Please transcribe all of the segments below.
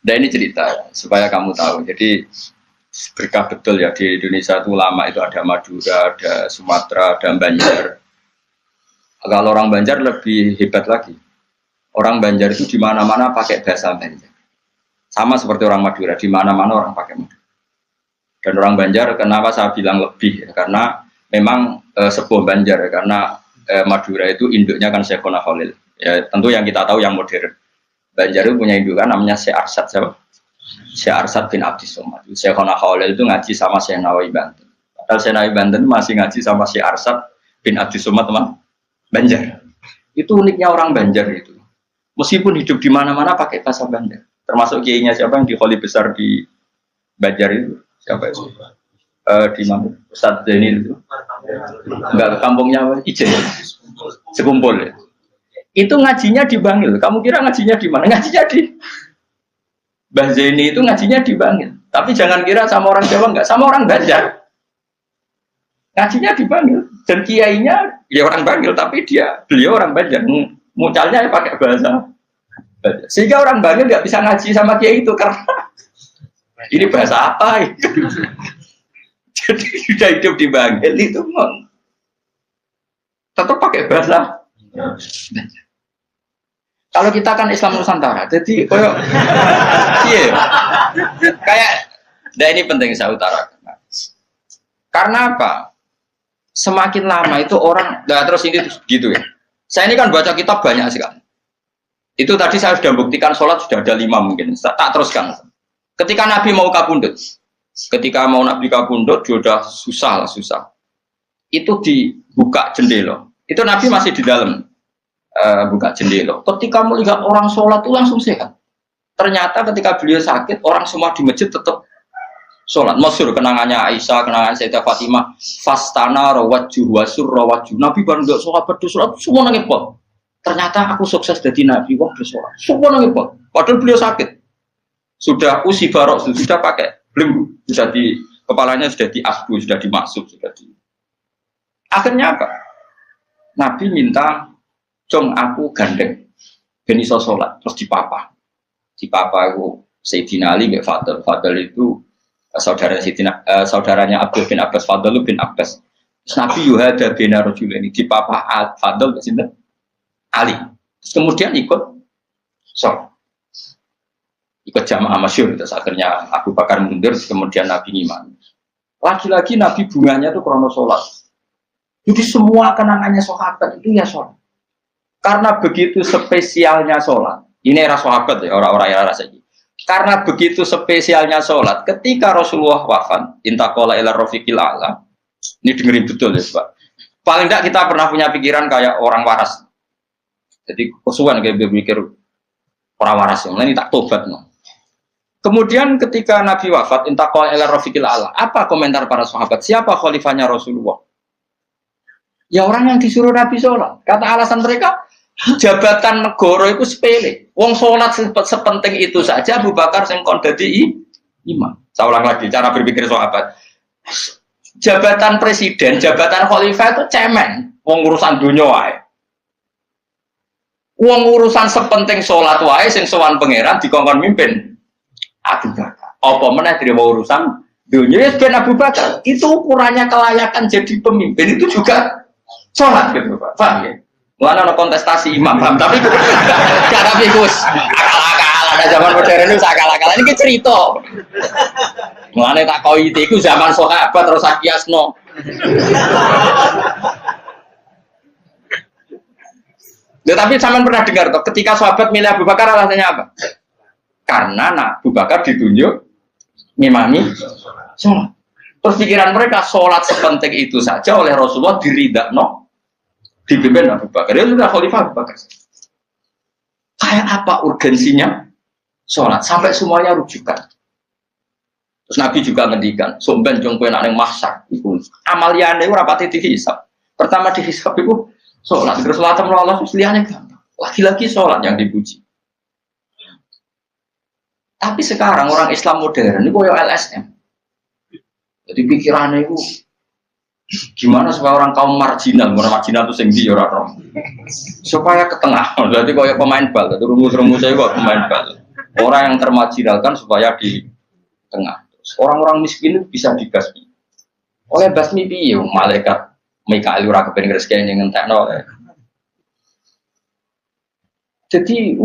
Dan ini cerita supaya kamu tahu. Jadi berkah betul ya di Indonesia itu lama itu ada Madura, ada Sumatera, ada Banjar. Kalau orang Banjar lebih hebat lagi. Orang Banjar itu di mana-mana pakai bahasa Banjar. Sama seperti orang Madura, di mana-mana orang pakai Madura. Dan orang Banjar kenapa saya bilang lebih? Karena memang sebuah Banjar karena Madura itu induknya kan Syekhona Khalil. Ya tentu yang kita tahu yang modern. Banjar itu punya indukan namanya Syekh Arsad, siapa? Syekh Arsad bin Abdi Somad. Syekhona Khalil itu ngaji sama Syekh Nawawi Banten. Padahal Syekh Nawawi Banten masih ngaji sama Syekh Arsad bin Abdi Somad teman Banjar. Itu uniknya orang Banjar itu. Meskipun hidup di mana-mana pakai bahasa Banjar. Termasuk kiainya siapa yang di Kholi besar di Banjar itu? Siapa itu? Di mana? Ustadz Zainil itu. Enggak, kampungnya apa? Ijen. Sekumpul ya. Itu ngajinya di Bangil. Kamu kira ngajinya di mana? Ngajinya di Mbah Zaini itu ngajinya di Bangil. Tapi jangan kira sama orang Jawa, enggak, sama orang Banjar. Ngajinya di Bangil. Dan kiainya ya orang Bangil, tapi beliau orang Banjar. Mucalnya ya pakai bahasa Banjar. Sehingga orang Bangil enggak bisa ngaji sama kiai itu karena ini bahasa apa itu? Jadi sudah hidup di Bangil itu tetap pakai bahasa Banjar. Kalau kita kan Islam Nusantara, jadi kayak, nah ini penting saya utarakan. Karena apa? Semakin lama itu orang, nah terus ini gitu ya. Saya ini kan baca kitab banyak sekali. Itu tadi saya sudah buktikan sholat sudah ada 5 mungkin. Tak teruskan. Ketika Nabi mau kabundut, sudah susah. Itu dibuka jendela. Itu Nabi masih di dalam. Buka jendela. Ketika melihat orang sholat itu langsung sehat. Ternyata ketika beliau sakit, orang semua di masjid tetap sholat. Masyhur kenangannya Aisyah, kenangan Sayyidah Fatimah. Fastana rawajjuh wasur rawajjuh. Nabi baru nggak sholat berdoa, semua nangis pot. Ternyata aku sukses jadi Nabi, wah bersolat. Semua nangis pot. Padahal beliau sakit. Sudah usi barok, sudah pakai belenggu, sudah di kepalanya sudah diasbu, sudah dimaksud, sudah di. Akhirnya apa? Nabi minta Jong aku gandeng, ben iso sholat, terus dipapa itu Sayyidina Ali bin Fadl itu saudaranya Abdul bin Abbas, Fadl bin Abbas. Terus Nabi yuhada bina rajul ini dipapa Fadl ke Ali. Terus kemudian ikut sholat, ikut jamaah masyhur. Terus akhirnya Abu Bakar mundur, kemudian Nabi ngimami. Lagi-lagi Nabi bunganya itu krono sholat. Jadi semua kenangannya sahabat itu ya sholat. Karena begitu spesialnya sholat, ini era sahabat ya, orang-orang era rasanya. Karena begitu spesialnya sholat, ketika Rasulullah wafat, intaqala ila rafiqil a'la, ini dengerin betul ya Pak. Paling tidak kita pernah punya pikiran kayak orang waras. Jadi kesuwan kayak berpikir orang waras yang lain tak tobat. No. Kemudian ketika Nabi wafat, intaqala ila rafiqil a'la, apa komentar para sahabat? Siapa khalifahnya Rasulullah? Ya orang yang disuruh Nabi sholat. Kata alasan mereka, jabatan negara itu sepele. Wong sholat sepenting itu saja. Abu Bakar sing kon dadi imam. Saya ulang lagi cara berpikir sahabat. Jabatan presiden, jabatan khalifah itu cemen. Wong urusan dunia wae. Wong urusan sepenting sholat wae sing sowan pangeran dikongkon mimpin Abu Bakar. Apa meneh dhewe urusan dunia ya ben Abu Bakar. Itu ukurannya kelayakan jadi pemimpin itu juga sholat gitu Pak. Paham ya? Mulanya ada kontestasi imam, paham? Tapi tapi Gus, akal-akal ada zaman modern itu akal-akal ini cerita. Mulanya tak kau itu zaman sahabat terus akiasno. Ya, tapi zaman pernah dengar toh, ketika sahabat milih Abu Bakar alasannya apa? Karena Abu Bakar ditunjuk ngimami sholat. Terus pikiran mereka sholat sepenting itu saja oleh Rasulullah diridakno. Dipimpin Abu Bakar, dia sudah khalifah Abu Bakar. Kayak apa urgensinya sholat sampai semuanya rujukan. Terus Nabi juga ngendikan, somben jong kowe nek masak iku amaliyane ora pati dihisab. Pertama dihisab itu sholat, terus sholat Allah liyane gampang. Lagi-lagi sholat yang dipuji. Tapi sekarang orang Islam modern itu koyo LSM. Jadi pikirannya itu gimana supaya orang kaum marginal itu sing ndi ora supaya ke tengah. Berarti koyo pemain bal, itu rumus-rumusnya kok pemain bal. Orang yang termarginalkan supaya di tengah. Orang-orang miskin bisa dibasmi. Oleh basmi piye malaikat Mikail ora kepen rezeki ning entekno. Jadi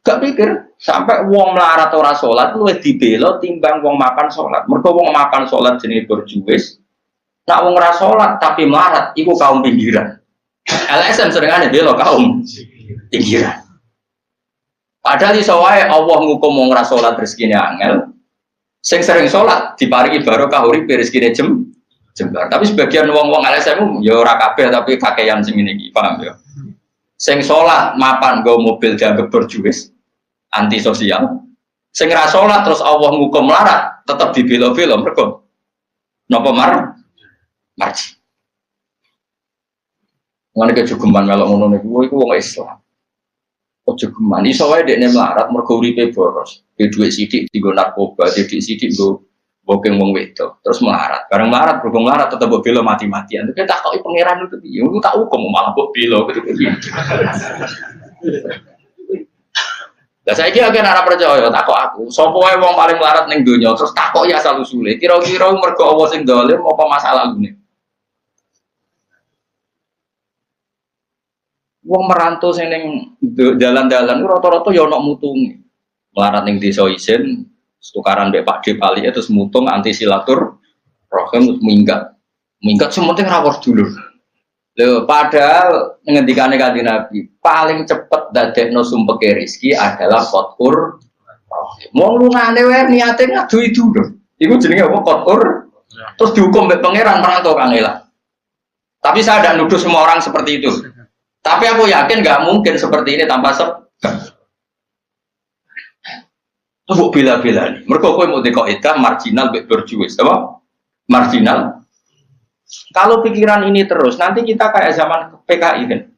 gak pikir sampai wong melarat ora salat luwih dibela timbang wong makan salat. Mergo wong makan salat jenenge berjuwis. Nak wong ora salat tapi melarat iku kaum pinggiran. LSM seringane bela kaum pinggiran. Padahal iso wae Allah ngukum wong ora salat rezekine angel. Sing sering salat diparingi barokah urip rezekine jembar. Tapi sebagian wong-wong LSM ya ora kabeh tapi kakean sing ngene iki, paham ya? Sing salat mapan nggo mobil dianggap berjuwis, anti sosial. Sing ra salat terus Allah ngukum melarat, tetep dibela-bela mergo napa marji. Ngene kejogeman melok ngono niku iku wong Islam. Kejogeman iso wae dekne melarat mergo uripe boros. Dhuwit sithik dienggo narkoba, sithik nggo bokeng wong wedok, terus melarat. Bareng melarat, berhubung melarat tetap bela mati-matian. Tapi tak tahu pangeran itu piye. Aku tak hukum malah mbok bela gitu. Lah saiki akeh ora percaya takok aku. Sapa wae wong paling melarat ning donya terus takok ya asal usule. Kira-kira mergo Allah sing dolim apa masalah ngene? Wong merantau sing ning dalan-dalan rata-rata ya ana mutunge. Melarat ning desa isin tukaran mbek Pak Dep ali terus mutung anti silatur rohim minggat sementing rawor dulu. Lho padahal ngendikane Kanjeng Nabi paling cepet dadekno sumpeke rezeki adalah qatur rohim. Wong lungane wae niate ngadu itu lho. Iku jenenge apa qatur? Terus dihukum mbek pangeran merantau kanela. Tapi saya tidak nuduh semua orang seperti itu. Tapi aku yakin nggak mungkin seperti ini tanpa sebab. Tuh bila-bila nih. Mereka kau mau dekaidah marginal berjuis, apa? Marginal. Kalau pikiran ini terus, nanti kita kayak zaman PKI kan.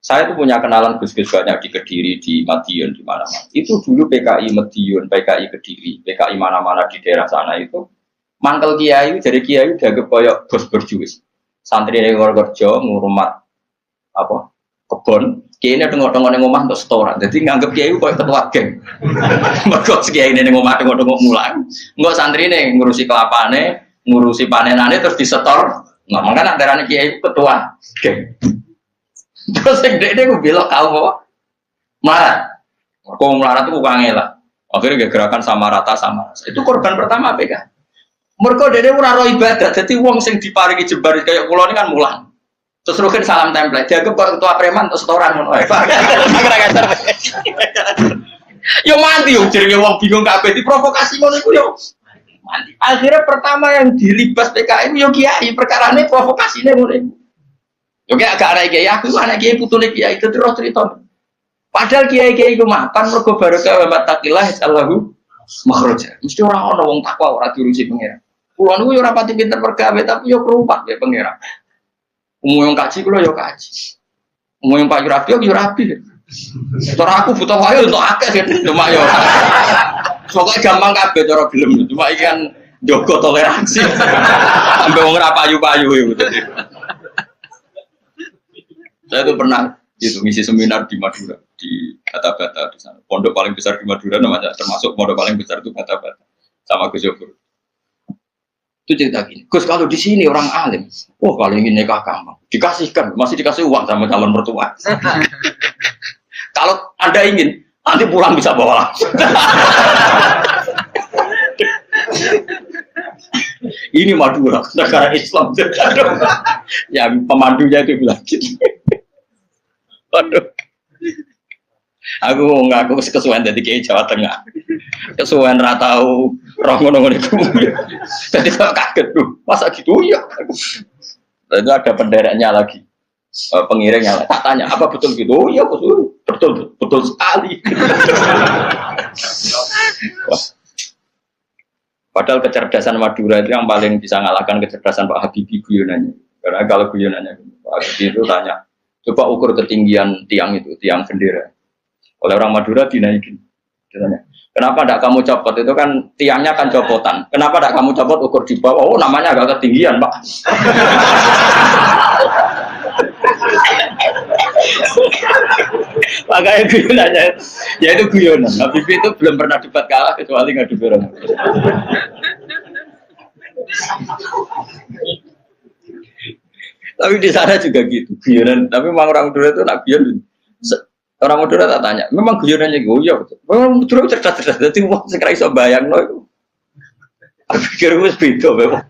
Saya tuh punya kenalan gus-gus banyak di Kediri, di Madiun, di mana-mana. Itu dulu PKI Madiun, PKI Kediri, PKI mana-mana di daerah sana itu. Mangkel kiai, jadi kiai udah kepoyok bos berjuis. Santri yang kerja ngurumat apa? Kebon. Kiai ini tengok-tengok neng omah untuk setoran, jadi nganggep kiai kok ketua geng. Mereka kiai ini neng omah tengok-tengok mulang, nggak santri nih ngurusi kelapane, ngurusi panenane terus disetor. Nggak mungkin antara kiai ketua geng. Terus yang dia gue bilang kau marah, kau marah tuh bukan ngelak. Akhirnya gerakan sama rata. Itu korban pertama PK. Mereka dia ora ibadah, jadi wong sing diparingi jembar kayak pulau ini kan mulang. Terus rukin salam template, dia ketua preman terus setoran ngono ae. Yo mati yo jenenge wong bingung kabeh diprovokasi ngono iku yo. Mati. Akhirnya pertama yang diribas PKI yo kiai, perkarane provokasine ngono iku. Yo kayak agak ana kiai, aku anak kiai putune kiai itu terus cerita. Padahal kiai-kiai iku mapan mergo barokah wa mattaqillah Allahu makhraja. Mesti ora ana wong takwa ora diurusi pangeran. Kulo niku yo ora pati pinter pergawe tapi yo kerupak ya pangeran. Umum yang kaji kulo yo kaji. Umum yang Pak Yurabi yo rabi. Cara aku butuh wae untuk akeh cuma yo. Pokoke gampang kabeh cara gelem. Cuma iki kan njogo toleransi. Sampai wong ora payu-payu yo. Saya tuh pernah ngisi seminar di Madura, di Bata-Bata di sana. Pondok paling besar di Madura namanya, termasuk pondok paling besar itu Bata-Bata sama Gus Yofur. Itu cerita gini, Gus kalau di sini orang alim, kalau ingin nikah gampang, dikasihkan, masih dikasih uang sama calon mertua. Kalau Anda ingin, nanti pulang bisa bawa langsung. Ini Madura, negara Islam. Yang pemandunya itu bilang gitu. Waduh. Aku ngaku kesuwen dari kiai Jawa Tengah. Kesuwen ra tau roh ngono-ngono iku. Jadi saya kaget tuh. Masa gitu ya? Itu ada pendereknya lagi. Pengiringnya tak tanya, apa betul gitu? Oh iya, betul sekali. Padahal kecerdasan Madura itu yang paling bisa ngalahkan kecerdasan Pak Habibie guyonannya. Karena kalau guyonannya Pak Habibie itu tanya, coba ukur ketinggian tiang itu, tiang bendera. Oleh orang Madura dinaikin. Ditanya, kenapa tidak kamu copot? Itu kan tiangnya kan copotan. Kenapa tidak kamu copot ukur di bawah? Oh namanya agak ketinggian Pak. Makanya guyonannya, ya itu guyonan. Habibie itu belum pernah debat kalah kecuali ngadu orang. Tapi di sana juga gitu, guyonan. Tapi memang orang Madura itu nak guyon. Orang Madura tak tanya, memang guyonannya goyo. Memang Madura cerdas-cerdas. Jadi wah sekarang iso bayang no itu. Aku pikir itu beda memang.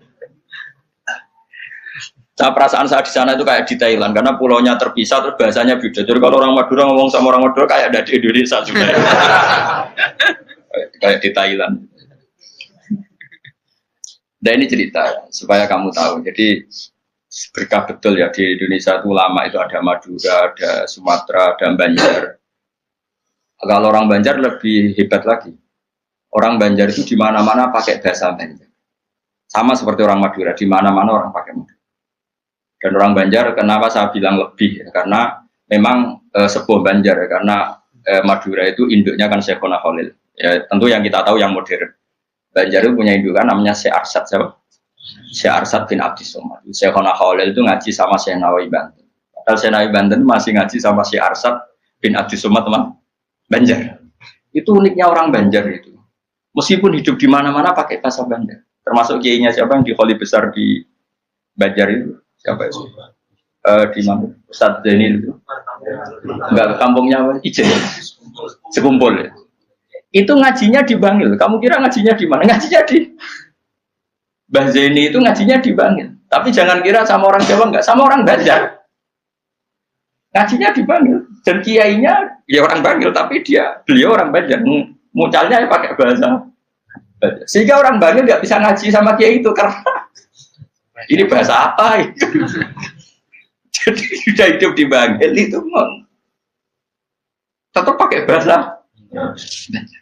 Perasaan saya di sana itu kayak di Thailand karena pulaunya terpisah terus bahasanya beda. Jadi kalau orang Madura ngomong sama orang Madura kayak ada di Indonesia juga. Kayak di Thailand. Dan ini cerita supaya kamu tahu. Jadi berkah betul ya di Indonesia itu lama itu ada Madura, ada Sumatera, ada Banjar. Kalau orang Banjar lebih hebat lagi. Orang Banjar itu di mana-mana pakai bahasa Banjar. Sama seperti orang Madura, di mana-mana orang pakai Madura. Dan orang Banjar, kenapa saya bilang lebih? Karena memang sebuah Banjar, karena Madura itu induknya kan Syekhona Khalil. Ya, tentu yang kita tahu yang modern. Banjar itu punya indukan namanya Syekh Arsad, siapa? Syekh Arsad bin Abdi Somad. Syekhona Khalil itu ngaji sama Syekh Nawawi Banten. Padahal Syekh Nawawi Banten masih ngaji sama Syekh Arsad bin Abdi Somad, teman Banjar. Itu uniknya orang Banjar itu. Meskipun hidup di mana-mana pakai bahasa Banjar. Termasuk kiainya siapa yang di Kholi besar di Banjar itu? Siapa itu? Di mana? Ustadz Zainil itu? Enggak, kampungnya apa? Ijen. Sekumpul ya. Itu ngajinya di Bangil. Kamu kira ngajinya di mana? Ngajinya di Mbah Zaini itu ngajinya di Bangil. Tapi jangan kira sama orang Jawa, enggak, sama orang Banjar. Ngajinya di Bangil. Dan kiainya ya orang Bangil, tapi beliau orang Banjar. Mucalnya pakai bahasa Banjar. Sehingga orang Bangil enggak bisa ngaji sama kiai itu karena ini bahasa apa itu? Jadi sudah hidup di Bangil itu tetap pakai bahasa Banjar.